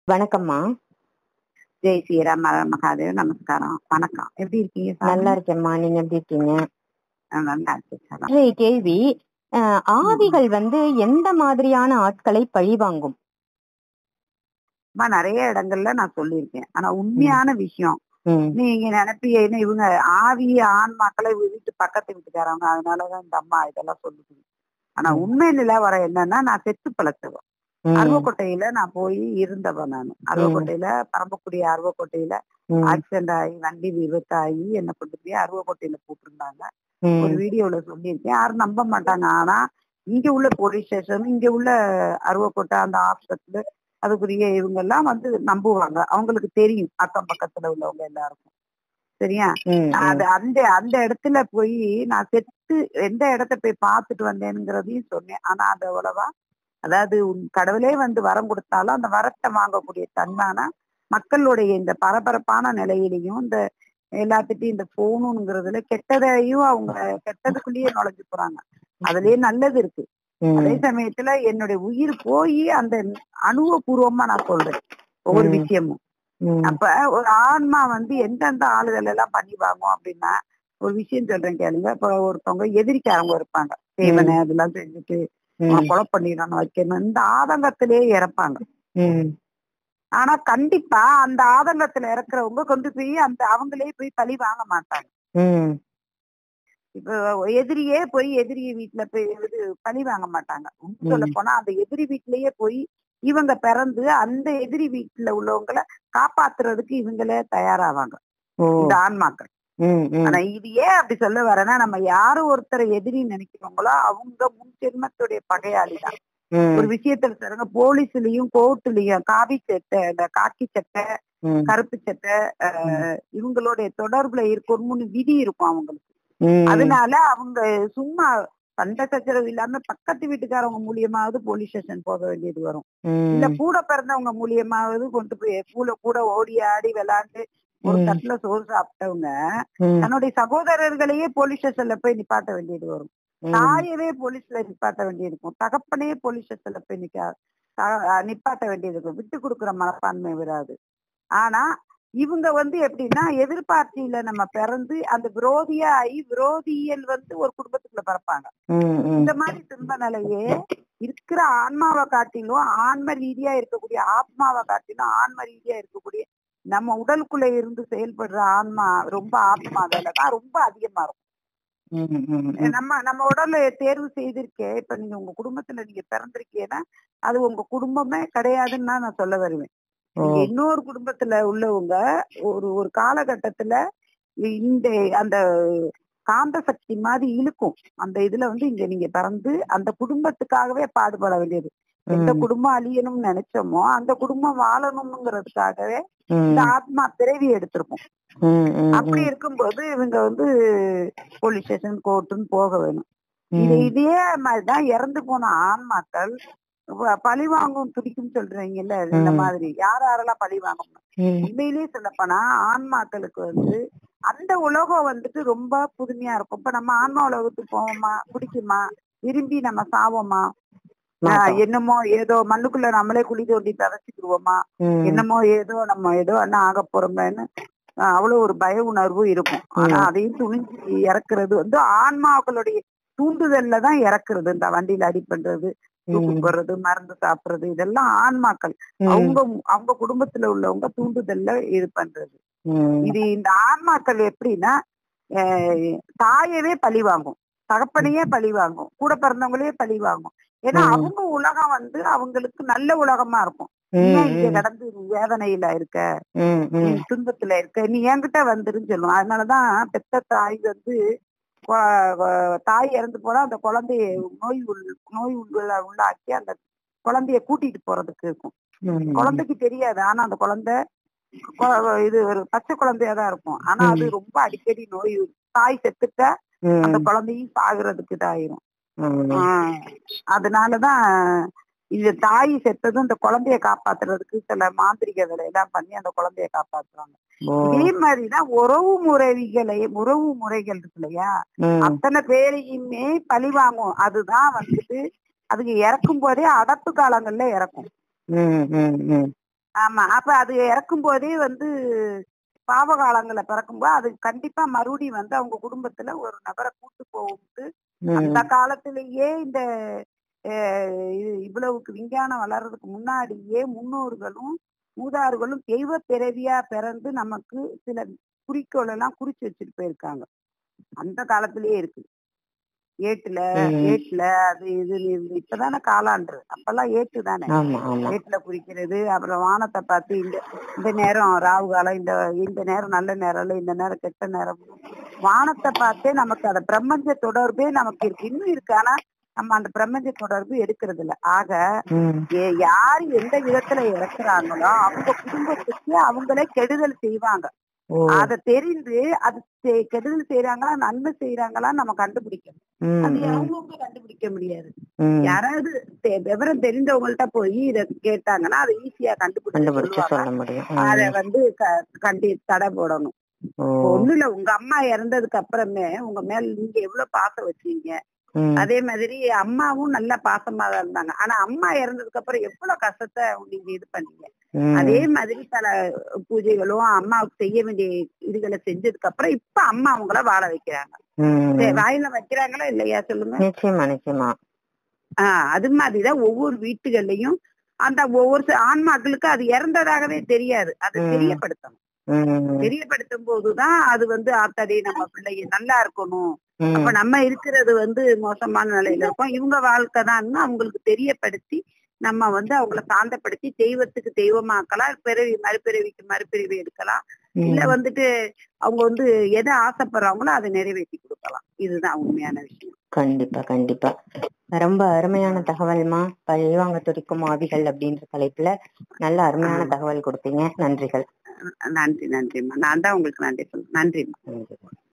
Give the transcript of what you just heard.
வணக்கம்மா. ஜெய் ஸ்ரீராம் மகாதேவ். நமஸ்காரம். வணக்கம். எப்படி இருக்கீங்க சாமி? நல்லா இருக்கேம்மா. நீங்க எப்படி இருக்கீங்க? நல்லா இருக்கேன் சார். இன்றைய கேள்வி, ஆவிகள் எந்த மாதிரியான ஆட்களை பழிவாங்கும்? நிறைய இடங்கள்ல நான் சொல்லியிருக்கேன். ஆனா உண்மையான விஷயம் நீங்க நினைப்பீங்க, இவங்க ஆவி ஆன்மாக்களை வீட்டு பக்கத்து வீட்டுக்காரவங்க, அதனாலதான் இந்த அம்மா இதெல்லாம் சொல்லுது. ஆனா உண்மை நிலவரம் என்னன்னா, நான் செத்து பழச்சவன். அருவக்கோட்டையில நான் போய் இருந்தவன். நான் அருவக்கோட்டையில பரம்பக்கூடிய அருவக்கோட்டையில ஆக்சிடென்ட் ஆகி வண்டி விபத்தாகி என்ன கொண்டு போய் அருவக்கோட்டையில போட்டிருந்தாங்க. ஒரு வீடியோல சொல்லியிருக்கேன். யாரும் நம்ப மாட்டாங்க. ஆனா இங்க உள்ள போலீஸ் ஸ்டேஷன், இங்க உள்ள அருவக்கோட்டை அந்த ஆஸ்பத்திரி, அதுக்குரிய இவங்க எல்லாம் நம்புவாங்க. அவங்களுக்கு தெரியும் அக்கம் பக்கத்துல உள்ளவங்க எல்லாருக்கும். சரியா? அது அந்த அந்த இடத்துல போய் நான் செத்து எந்த இடத்த போய் பார்த்துட்டு வந்தேனுங்கிறதையும் சொன்னேன். ஆனா அது அவ்வளவா, அதாவது கடவுளே வரம் கொடுத்தாலும் அந்த வரத்தை வாங்கக்கூடிய தன்மான மக்களுடைய இந்த பரபரப்பான நிலையிலையும் இந்த எல்லாத்துட்டையும் இந்த போனுங்கிறதுல கெட்டதையும் அவங்க கெட்டதுக்குள்ளேயே நுழைஞ்சு போறாங்க. அதுலயே நல்லது இருக்கு. அதே சமயத்துல என்னுடைய உயிர் போய் அந்த அனுபவபூர்வமா நான் சொல்றேன் ஒவ்வொரு விஷயமும். அப்ப ஒரு ஆன்மா எந்தெந்த ஆளுகள் எல்லாம் பண்ணி வாங்கும் அப்படின்னா, ஒரு விஷயம் சொல்றேன் கேளுங்க. இப்ப ஒருத்தவங்க எதிரிக்காரங்க இருப்பாங்க, தேவனை அதெல்லாம் செஞ்சுட்டு கொலை பண்ணிடணும் வைக்கணும், இந்த ஆதங்கத்திலேயே இறப்பாங்க. ஆனா கண்டிப்பா அந்த ஆதங்கத்துல இறக்குறவங்க கொண்டு போய் அந்த அவங்களே போய் பழி வாங்க மாட்டாங்க. இப்ப எதிரியே போய் எதிரி வீட்டுல போய் பழி வாங்க மாட்டாங்க. சொல்ல போனா அந்த எதிரி வீட்லயே போய் இவங்க பிறந்து அந்த எதிரி வீட்டுல உள்ளவங்களை காப்பாத்துறதுக்கு இவங்களே தயாராவாங்க, இந்த ஆன்மாக்கள். ஆனா இது ஏன் அப்படி சொல்ல வரேன்னா, நம்ம யாரும் ஒருத்தரை எதிரி நினைக்கிறோங்களோ அவங்க முன் ஜென்மத்துடைய பகையாளி தான். ஒரு விஷயத்துல சொல்லுங்க, போலீஸ்லயும் கோர்ட்லயும் காவி சட்டை, இந்த காக்கி சட்டை, கருப்பு சட்டை, இவங்களுடைய தொடர்புல இருக்கணும்னு விதி இருக்கும் அவங்களுக்கு. அதனால அவங்க சும்மா சண்டை சச்சரவு இல்லாம பக்கத்து வீட்டுக்காரவங்க மூலியமாவது போலீஸ் ஸ்டேஷன் போக வேண்டியது வரும். இல்ல கூட பிறந்தவங்க மூலியமாவது கொண்டு போய் கூட ஓடி ஆடி விளையாண்டு ஒரு தட்டுல சோறு சாப்பிட்டவங்க தன்னுடைய சகோதரர்களையே போலீஸ் ஸ்டேஷன்ல போய் நிப்பாட்ட வேண்டியது வரும். தாயவே போலீஸ்ல நிப்பாட்ட வேண்டியது இருக்கும். தகப்பனே போலீஸ் ஸ்டேஷன்ல போய் நிப்பாட்ட வேண்டியது இருக்கும். விட்டு கொடுக்குற மனப்பான்மை வராது. ஆனா இவங்க எப்படின்னா, எதிர்பார்த்தியில நம்ம பிறந்து அந்த விரோதியா ஆகி விரோதியல் ஒரு குடும்பத்துக்குள்ள பிறப்பாங்க. இந்த மாதிரி துன்ப நிலையே இருக்கிற ஆன்மாவை காட்டிலும் ஆன்ம ரீதியா இருக்கக்கூடிய ஆத்மாவை காட்டிலும் ஆன்ம ரீதியா இருக்கக்கூடிய நம்ம உடலுக்குள்ள இருந்து செயல்படுற ஆன்மா ரொம்ப ஆத்மா வேலைதான் ரொம்ப அதிகமா இருக்கும். நம்ம உடல்ல தேர்வு செய்திருக்கேன். இப்ப நீங்க உங்க குடும்பத்துல நீங்க பிறந்திருக்கீங்கன்னா அது உங்க குடும்பமே கிடையாதுன்னு தான் நான் சொல்ல வருவேன். இன்னொரு குடும்பத்துல உள்ளவங்க ஒரு காலகட்டத்துல இந்த அந்த காந்த சக்தி மாதிரி இழுக்கும். அந்த இதுல இங்க நீங்க பிறந்து அந்த குடும்பத்துக்காகவே பாடுபட வேண்டியது. எந்த குடும்பம் அழியணும்னு நினைச்சோமோ அந்த குடும்பம் வாழணும்ங்கிறதுக்காகவே இந்த ஆத்மா பிறவி எடுத்திருக்கும். அப்படி இருக்கும்போது இவங்க போலீஸ் ஸ்டேஷன் கோர்ட்டுன்னு போக வேணும். இதே மாதிரிதான் இறந்து போன ஆன்மாக்கள் பழி வாங்கும் துடிக்கும் சொல்றீங்கல்ல, இந்த மாதிரி யாரெல்லாம் பழி வாங்கணும். உண்மையிலேயே சொல்லப்போனா ஆன்மாக்களுக்கு அந்த உலகம் ரொம்ப புதுமையா இருக்கும். இப்ப நம்ம ஆன்மா உலகத்துக்கு போவோமா, பிடிக்குமா, விரும்பி நம்ம சாவோமா, என்னமோ ஏதோ மண்ணுக்குள்ள நம்மளே குழி தோண்டி தரைச்சிக்கிடுவோமா, என்னமோ ஏதோ நம்ம ஏதோ என்ன ஆக போறோம்னு அவ்வளவு ஒரு பய உணர்வு இருக்கும். ஆனா அதையும் துணிஞ்சு இறக்குறது ஆன்மாக்களுடைய தூண்டுதல்ல தான் இறக்குறது. இந்த வண்டியில அடி பண்றது, தூக்கு போடுறது, மருந்து சாப்பிடுறது, இதெல்லாம் ஆன்மாக்கள் அவங்க குடும்பத்துல உள்ளவங்க தூண்டுதல்ல இது பண்றது. இது இந்த ஆன்மாக்கள் எப்படின்னா, தாயவே பழி வாங்கும், தகப்பனையே பழி வாங்கும், கூட பிறந்தவங்களே பழி வாங்கும். ஏன்னா அவங்க உலகம் அவங்களுக்கு நல்ல உலகமா இருக்கும். ஏன் இங்க கடந்து வேதனையில இருக்க, துன்பத்துல இருக்க, நீ என்கிட்ட வந்துருன்னு சொல்லுவோம். அதனாலதான் பெத்த தாய் தாய் இறந்து போனா அந்த குழந்தைய நோய் உள்ளாக்கி அந்த குழந்தைய கூட்டிட்டு போறதுக்கு இருக்கும். குழந்தைக்கு தெரியாது. ஆனா அந்த குழந்தை இது ஒரு பச்சை குழந்தையாதான் இருக்கும். ஆனா அது ரொம்ப அடிக்கடி நோய், தாய் செத்துட்ட அந்த குழந்தையும் சாகுறதுக்கு இதாயிரும். அதனாலதான் இது தாய் செத்ததும் இந்த குழந்தைய காப்பாத்துறதுக்கு சில மாந்திரிக வேலையெல்லாம் பண்ணி அந்த குழந்தைய காப்பாத்துறாங்க. இதே மாதிரிதான் உறவு முறைகள் இருக்கு இல்லையா, அத்தனை பேரையுமே பழி வாங்கும். அதுதான் அதுக்கு இறக்கும் போதே அடப்பு காலங்கள்ல இறக்கும். ஆமா. அப்ப அது இறக்கும் போதே வந்து பாவ காலங்கள்ல பிறக்கும்போது அது கண்டிப்பா மறுபடியும் வந்து அவங்க குடும்பத்துல ஒரு நபரை கூட்டு போகும்ட்டு அந்த காலத்திலேயே இந்த இவ்வளவுக்கு விஞ்ஞானம் வளர்றதுக்கு முன்னாடியே முன்னோர்களும் மூதார்களும் தெய்வ பிறவியா பிறந்து நமக்கு சில குறிக்கோள் எல்லாம் குறிச்சு வச்சுட்டு போயிருக்காங்க. அந்த காலத்திலேயே இருக்கு. ஏட்டுல ஏட்டுல அது இது இப்பதானே காலாண்டு, அப்பெல்லாம் ஏட்டு தானே. ஏட்டுல குறிக்கிறது, அப்புறம் வானத்தை பார்த்து இந்த இந்த நேரம் ராகு காலம், இந்த இந்த நேரம் நல்ல நேரம் இல்ல, இந்த நேரம் கெட்ட நேரம், வானத்தை பார்த்தே நமக்கு அந்த பிரபஞ்ச தொடர்பே நமக்கு இருக்கு, இன்னும் இருக்கு. ஆனா நம்ம அந்த பிரபஞ்ச தொடர்பு எடுக்கிறது இல்ல. ஆக யாரு எந்த விதத்துல இறக்குறாங்களோ அவங்க குடும்பத்துக்கு அவங்களே கெடுதல் செய்வாங்க. அத தெரிந்து அது கெடுதல் செய்யறாங்களா நன்மை செய்யறாங்களா நம்ம கண்டுபிடிக்கணும். அது அவங்கவுங்க கண்டுபிடிக்க முடியாது. யாராவது விவரம் தெரிந்தவங்கள்ட்ட போய் இத கேட்டாங்கன்னா அதை ஈஸியா கண்டுபிடிச்சு சொல்ல முடியும். அத வந்து தடை போடணும். ஒண்ணு இல்ல, உங்க அம்மா இறந்ததுக்கு அப்புறமே உங்க மேல நீங்க எவ்வளவு பாசம் வச்சீங்க, அதே மாதிரி அம்மாவும் நல்ல பாசமா தான் இருந்தாங்க. ஆனா அம்மா இறந்ததுக்கு அப்புறம் எவ்வளவு கஷ்டத்தை நீங்க இது பண்ணீங்க. அதே மாதிரி பல பூஜைகளும் அம்மாவுக்கு செய்ய வேண்டிய இதுகளை செஞ்சதுக்கு அப்புறம் இப்ப அம்மா அவங்கள வாழ வைக்கிறாங்க. வாயில வைக்கிறாங்களா இல்லையா சொல்லுங்க? நிச்சயமா நிச்சயமா. அது மாதிரிதான் ஒவ்வொரு வீட்டுகள்லயும் அந்த ஒவ்வொரு ஆன்மாக்களுக்கு அது இறந்ததாகவே தெரியாது. அதை தெரியப்படுத்தணும். தெரியப்படுத்தும் போதுதான் அது வந்து ஆத்தாடி நம்ம பிள்ளைங்க நல்லா இருக்கணும், அப்ப நம்ம இருக்கிறது வந்து மோசமான நிலையில இருக்கோம், இவங்க வாழ்க்கை தான் அவங்களுக்கு தெரியப்படுத்தி நம்ம வந்து அவங்கள சாந்தப்படுத்தி தெய்வத்துக்கு தெய்வமாக்கலாம், பிறவி மறுபிறவிக்கு மறுபிறவி எடுக்கலாம், இல்ல வந்துட்டு அவங்க வந்து எதை ஆசைப்படுறாங்களோ அதை நிறைவேற்றி கொடுக்கலாம். இதுதான் உண்மையான விஷயம். கண்டிப்பா கண்டிப்பா. ரொம்ப அருமையான தகவல்மா. பழிவாங்க துடிக்கும் ஆவிகள் அப்படின்ற தலைப்புல நல்ல அருமையான தகவல் கொடுத்தீங்க. நன்றிகள். நன்றி நன்றிம்மா. நான் தான் உங்களுக்கு நன்றி சொல்றேன். நன்றிம்மா.